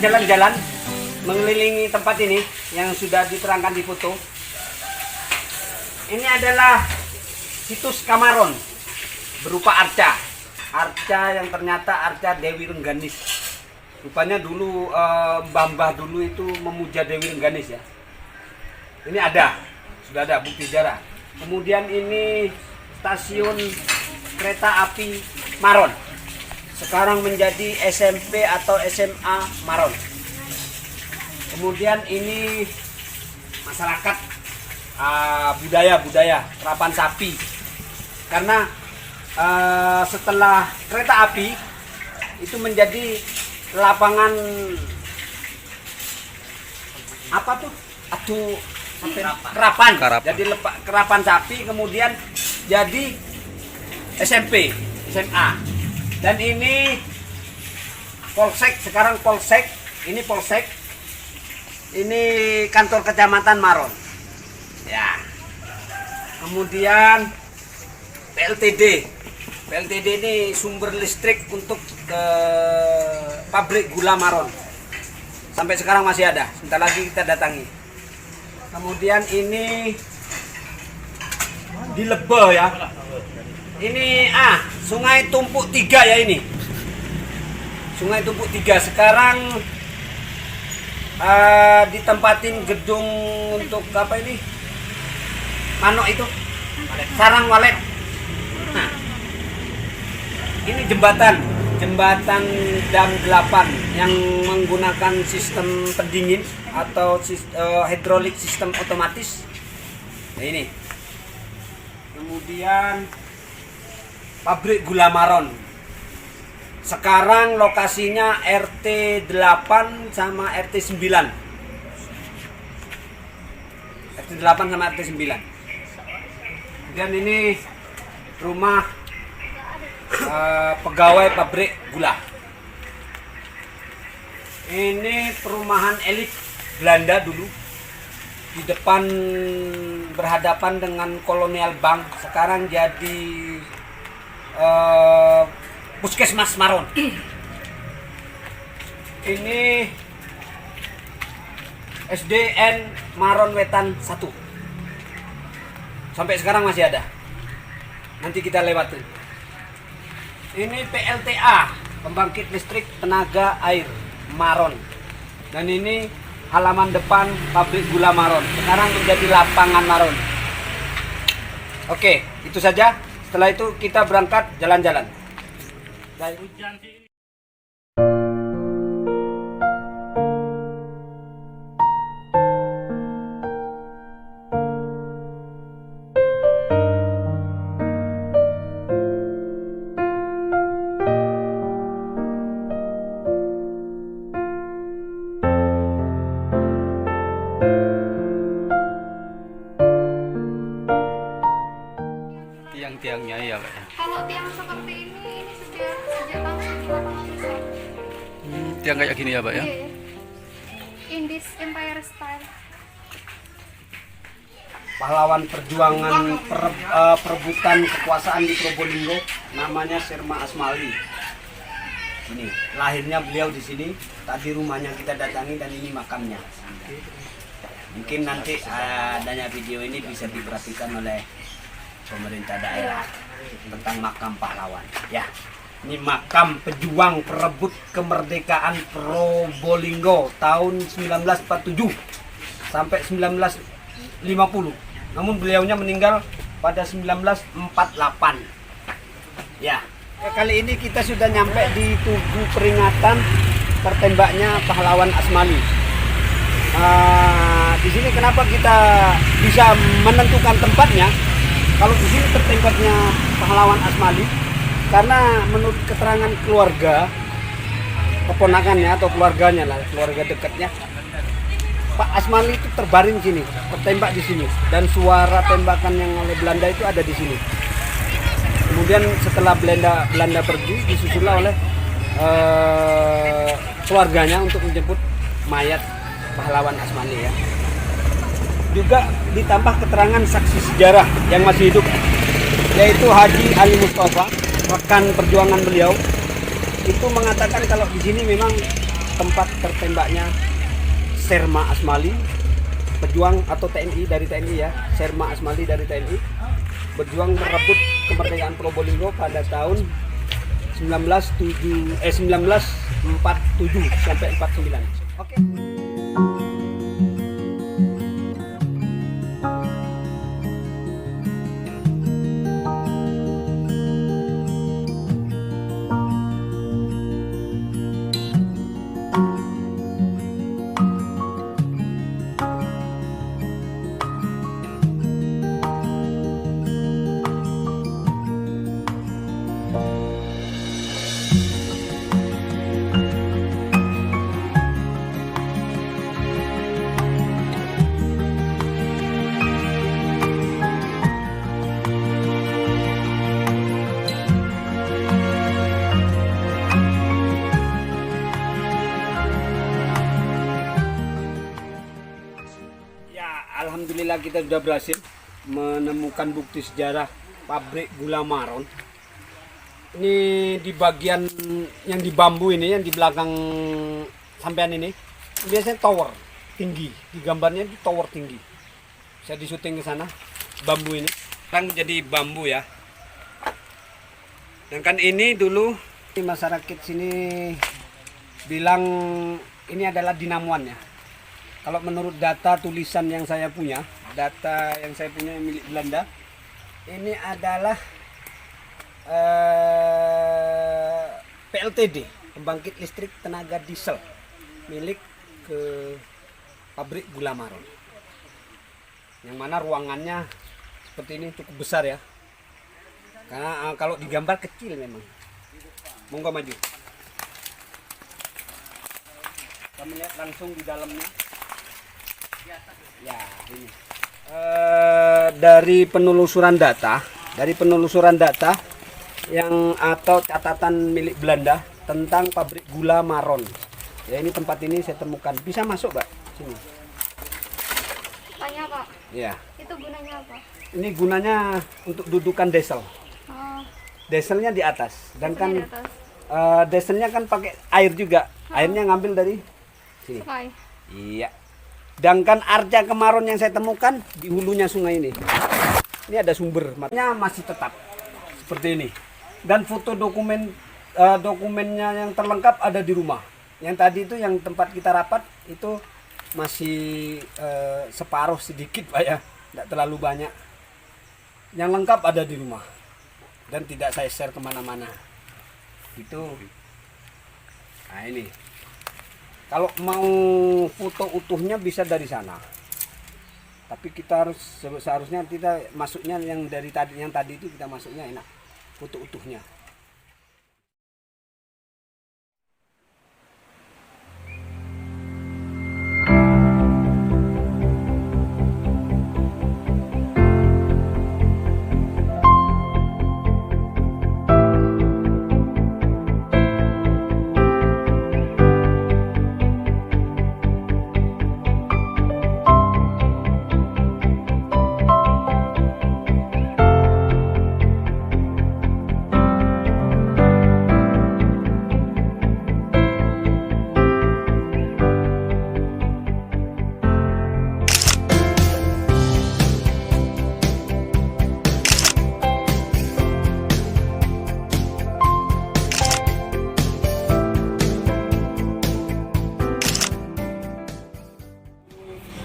jalan-jalan mengelilingi tempat ini yang sudah diterangkan di foto. Ini adalah situs Kamaron berupa arca yang ternyata arca Dewi Rengganis. Rupanya dulu mbah-mbah dulu itu memuja Dewi Rengganis ya. Ini sudah ada bukti sejarah. Kemudian ini stasiun kereta api Maron. Sekarang menjadi SMP atau SMA Maron. Kemudian ini masyarakat budaya terapan sapi. Karena setelah kereta api itu menjadi lapangan apa tuh? Aduh, kerapan. Jadi kerapan sapi, kemudian jadi SMP, SMA. Dan ini Polsek, sekarang Polsek. Ini Polsek. Ini kantor kecamatan Maron. Ya. Kemudian PLTD. PLTD ini sumber listrik untuk pabrik gula Maron. Sampai sekarang masih ada. Sebentar lagi kita datangi. Kemudian ini di Lebe ya. Ini Sungai Tumpuk 3 ya ini. Sungai Tumpuk 3 sekarang ditempatin gedung untuk apa ini? Manok itu. Sarang walet. Nah. Ini jembatan Dam 8 yang menggunakan sistem pendingin atau hidrolik sistem otomatis. Nah ini. Kemudian pabrik gula Maron. Sekarang lokasinya RT 8 sama RT 9. RT 8 sama RT 9. Dan ini rumah pegawai pabrik gula. Ini perumahan elit Belanda dulu. Di depan berhadapan dengan Kolonial Bank. Sekarang jadi Puskesmas Maron. Ini SDN Maron Wetan 1. Sampai sekarang masih ada. Nanti kita lewatin. Ini PLTA, pembangkit listrik tenaga air Maron. Dan ini halaman depan pabrik gula Maron. Sekarang menjadi lapangan Maron. Oke, itu saja. Setelah itu kita berangkat jalan-jalan. Tiang-tiangnya ya Pak. Kalau tiang seperti ini sejak tahun 1900. Tiang kayak gini ya Pak ya? Iya. In this Empire style. Pahlawan perjuangan perebutan kekuasaan di Probolinggo, namanya Sirma Asmali. Ini lahirnya beliau di sini. Tadi rumahnya kita datangi dan ini makamnya. Mungkin nanti adanya video ini bisa diperhatikan oleh pemerintah daerah tentang makam pahlawan. Ya, ini makam pejuang perebut kemerdekaan Probolinggo tahun 1947 sampai 1950. Namun beliaunya meninggal pada 1948. Ya, kali ini kita sudah nyampe di tugu peringatan tertembaknya pahlawan Asmali. Di sini kenapa kita bisa menentukan tempatnya? Kalau di sini tertembaknya pahlawan Asmali, karena menurut keterangan keluarga, keponakannya atau keluarganya lah, keluarga dekatnya, Pak Asmali itu terbaring sini, tertembak di sini, dan suara tembakan yang oleh Belanda itu ada di sini. Kemudian setelah Belanda pergi, disusullah oleh keluarganya untuk menjemput mayat pahlawan Asmali ya. Juga ditambah keterangan saksi sejarah yang masih hidup, yaitu Haji Ali Mustafa, rekan perjuangan beliau, itu mengatakan kalau di sini memang tempat tertembaknya Sherma Asmali, pejuang atau TNI dari TNI ya, Sherma Asmali dari TNI, berjuang merebut kemerdekaan Probolinggo pada tahun 1947 sampai 49. Oke. Alhamdulillah kita sudah berhasil menemukan bukti sejarah pabrik gula Maron. Ini di bagian yang di bambu ini, yang di belakang sampean ini, biasanya tower tinggi. Di gambarnya itu tower tinggi. Saya disuting ke sana, bambu ini. Sekarang menjadi bambu ya. Dan kan ini dulu masyarakat sini bilang ini adalah dinamuan ya. Kalau menurut data tulisan yang saya punya, milik Belanda, ini adalah PLTD, pembangkit listrik tenaga diesel, milik ke pabrik gula Maron. Yang mana ruangannya seperti ini cukup besar ya. Karena kalau digambar kecil memang. Monggo maju. Kita melihat langsung di dalamnya. Ya, ini. Dari penelusuran data yang atau catatan milik Belanda tentang pabrik gula Maron. Ya, ini tempat ini saya temukan. Bisa masuk, Pak? Sini. Tanya, Pak. Ya. Itu gunanya apa? Ini gunanya untuk dudukan diesel. Oh, Dieselnya di atas. Dan kan di atas. dieselnya kan pakai air juga. Airnya ngambil dari sini. Sungai. Iya. Sedangkan arca Kemaron yang saya temukan di hulunya sungai ini. Ini ada sumber, makanya masih tetap seperti ini. Dan foto dokumennya yang terlengkap ada di rumah. Yang tadi itu yang tempat kita rapat itu masih separuh sedikit Pak ya, tidak terlalu banyak. Yang lengkap ada di rumah dan tidak saya share kemana-mana. Itu, nah ini. Kalau mau foto utuhnya bisa dari sana. Tapi kita seharusnya kita masuknya yang tadi itu kita masuknya enak. Foto utuhnya.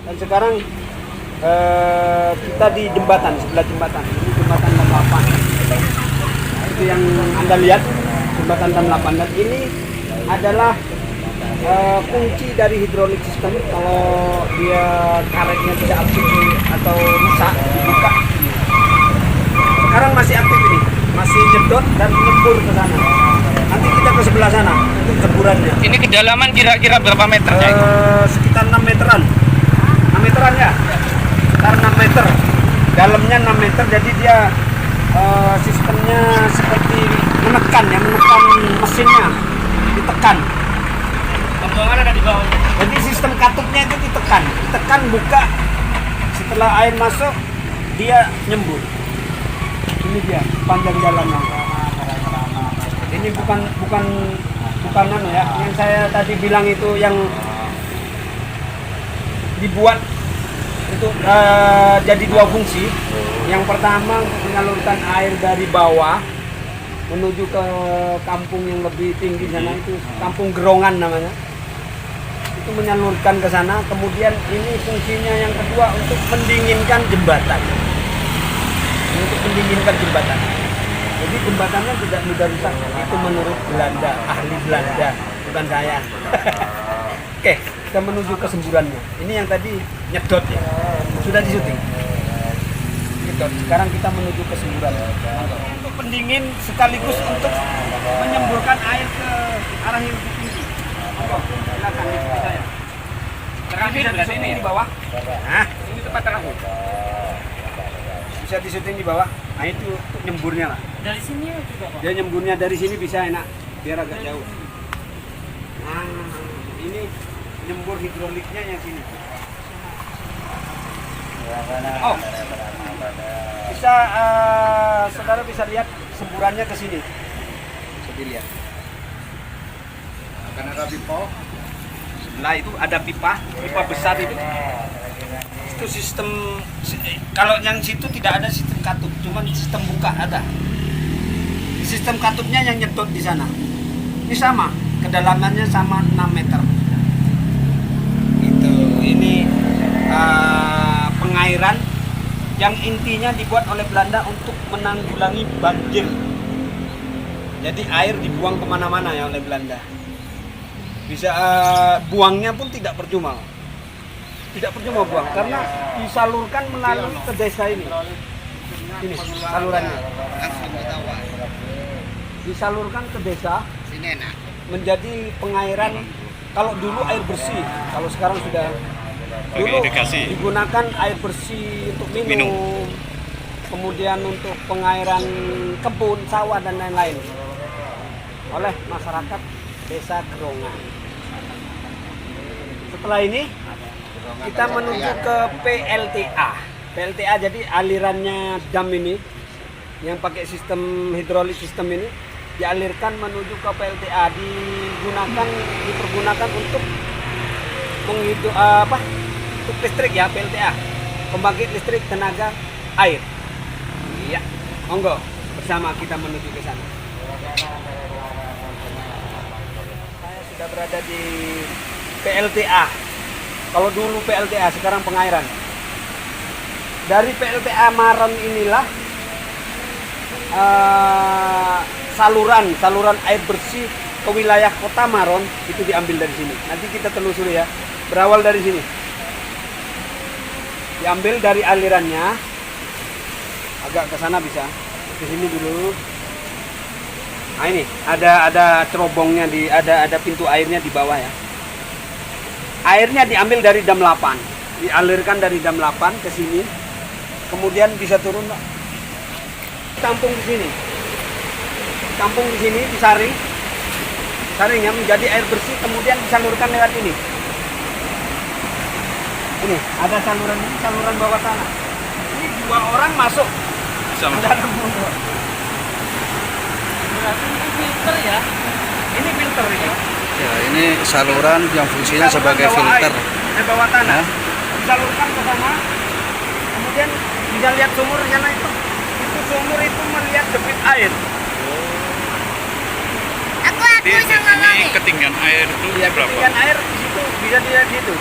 Dan sekarang kita di jembatan, sebelah jembatan. Ini jembatan Dam 8. Nah, itu yang Anda lihat, jembatan Dam 8. Dan ini adalah kunci dari hidrolik sistem. Kalau dia karetnya tidak aktif atau rusak, dibuka. Sekarang masih aktif ini, masih nyedot dan nyembur ke sana. Nanti kita ke sebelah sana, itu jeburannya. Ini kedalaman kira-kira berapa meternya? Sekitar 6 meteran. 6 meteran ya? Sekitar 6 meter. Dalamnya 6 meter, jadi dia sistemnya seperti menekan mesinnya, ditekan. Pembuangan ada di bawah. Jadi sistem katupnya itu ditekan buka. Setelah air masuk, dia nyembur. Ini dia panjang jalannya. Ini bukan bukan anu ya, yang saya tadi bilang itu yang dibuat untuk jadi dua fungsi. Yang pertama untuk menyalurkan air dari bawah menuju ke kampung yang lebih tinggi sana, itu kampung Gerongan namanya. Itu menyalurkan ke sana. Kemudian ini fungsinya yang kedua untuk mendinginkan jembatan. Untuk mendinginkan jembatan. Jadi jembatannya tidak mudah rusak. Itu menurut Belanda, ahli Belanda, bukan saya. Oke, kita menuju ke semburannya. Ini yang tadi nyedot ya. Sudah disyuting. Nyedot. Sekarang kita menuju ke semburan. Untuk pendingin sekaligus untuk menyemburkan air ke arah yang lebih tinggi. Silakan ikuti saya. Terakhir berarti ini di bawah. Nah, ini tempat terakhir. bisa disyuting di bawah. Nah itu untuk nyemburnya lah. Dari sini juga Pak. Dia nyemburnya dari sini bisa enak, biar agak jauh. Nah, ini nyembur hidroliknya yang sini. Oh, bisa saudara bisa lihat semburannya ke sini. Bisa dilihat. Akan ada pipa. Sebelah itu ada pipa besar itu. Itu sistem, kalau yang situ tidak ada sistem katup, cuman sistem buka ada. Sistem katupnya yang nyedot di sana. Ini sama, kedalamannya sama 6 meter. Itu ini pengairan yang intinya dibuat oleh Belanda untuk menanggulangi banjir. Jadi air dibuang kemana-mana ya oleh Belanda. Bisa buangnya pun tidak percuma. Tidak percuma buang karena disalurkan melalui ke desa ini. Ini salurannya. Disalurkan ke desa. Menjadi pengairan. Kalau dulu air bersih, kalau sekarang sudah dulu digunakan air bersih untuk minum. Kemudian untuk pengairan kebun, sawah dan lain-lain oleh masyarakat desa Gerongan. Setelah ini kita menuju ke PLTA. PLTA jadi alirannya dam ini yang pakai sistem hidrolik sistem ini dialirkan menuju ke PLTA, dipergunakan untuk menghidup untuk listrik ya, PLTA, pembangkit listrik tenaga air. Iya, monggo bersama kita menuju ke sana. Saya sudah berada di PLTA. Kalau dulu PLTA, sekarang pengairan. Dari PLTA Maron inilah saluran air bersih ke wilayah kota Maron itu diambil dari sini. Nanti kita telusuri ya. Berawal dari sini. Diambil dari alirannya. Agak ke sana bisa. Ke sini dulu. Nah ini ada cerobongnya ada pintu airnya di bawah ya. Airnya diambil dari dam 8, dialirkan dari dam 8 ke sini, kemudian bisa turun, tampung di sini, disaring, saringnya menjadi air bersih, kemudian disalurkan lewat ini. Ini ada saluran ini, saluran bawah tanah. Ini 2 orang masuk. Berarti ini filter ya? Ini filter ini. Ya, ini saluran yang fungsinya sebagai filter. Di bawah tanah. Disalurkan ke sana. Kemudian bisa lihat sumurnya itu. Itu sumur itu melihat debit air. Ini ketinggian air itu Ya, berapa? ketinggian air di situ bisa dilihat di situ.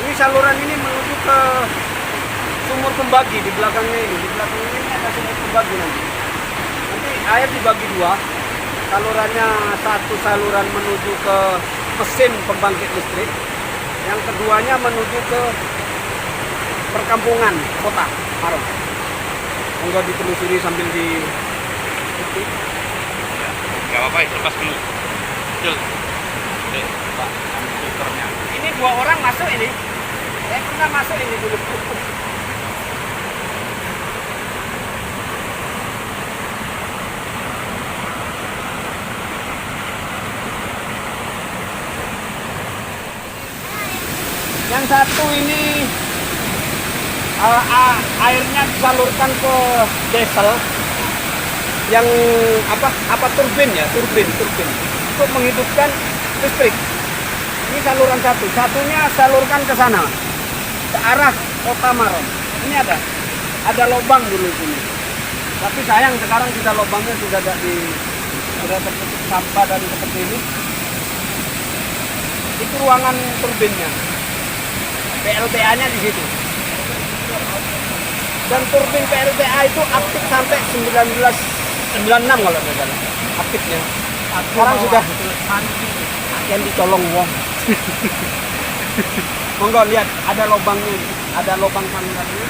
Ini saluran ini menuju ke sumur pembagi di belakangnya ini. Di belakangnya ini ada sumur pembagi nanti. Nanti air dibagi 2. Salurannya satu saluran menuju ke mesin pembangkit listrik, yang keduanya menuju ke perkampungan kota Maron. Monggo ditelusuri sambil di Gak apa-apa, lepas dulu. Jul. Pak, filternya. ini 2 orang masuk ini. Saya pernah masuk ini dulu. Yang satu ini airnya disalurkan ke diesel yang turbin ya, turbin untuk menghidupkan listrik. Ini saluran satu, satunya salurkan ke sana, ke arah Kota Maros. Ini ada lubang dulu sini. Tapi sayang sekarang kita lubangnya sudah tertutup sampah dan seperti ini. Itu ruangan turbinnya. PLTA-nya di situ. Dan turbin PLTA itu aktif sampai 1996 kalau tidak salah. Aktifnya. Sekarang sudah akan dicolong wong. Monggo lihat ada lubangnya, ada lubang salurannya.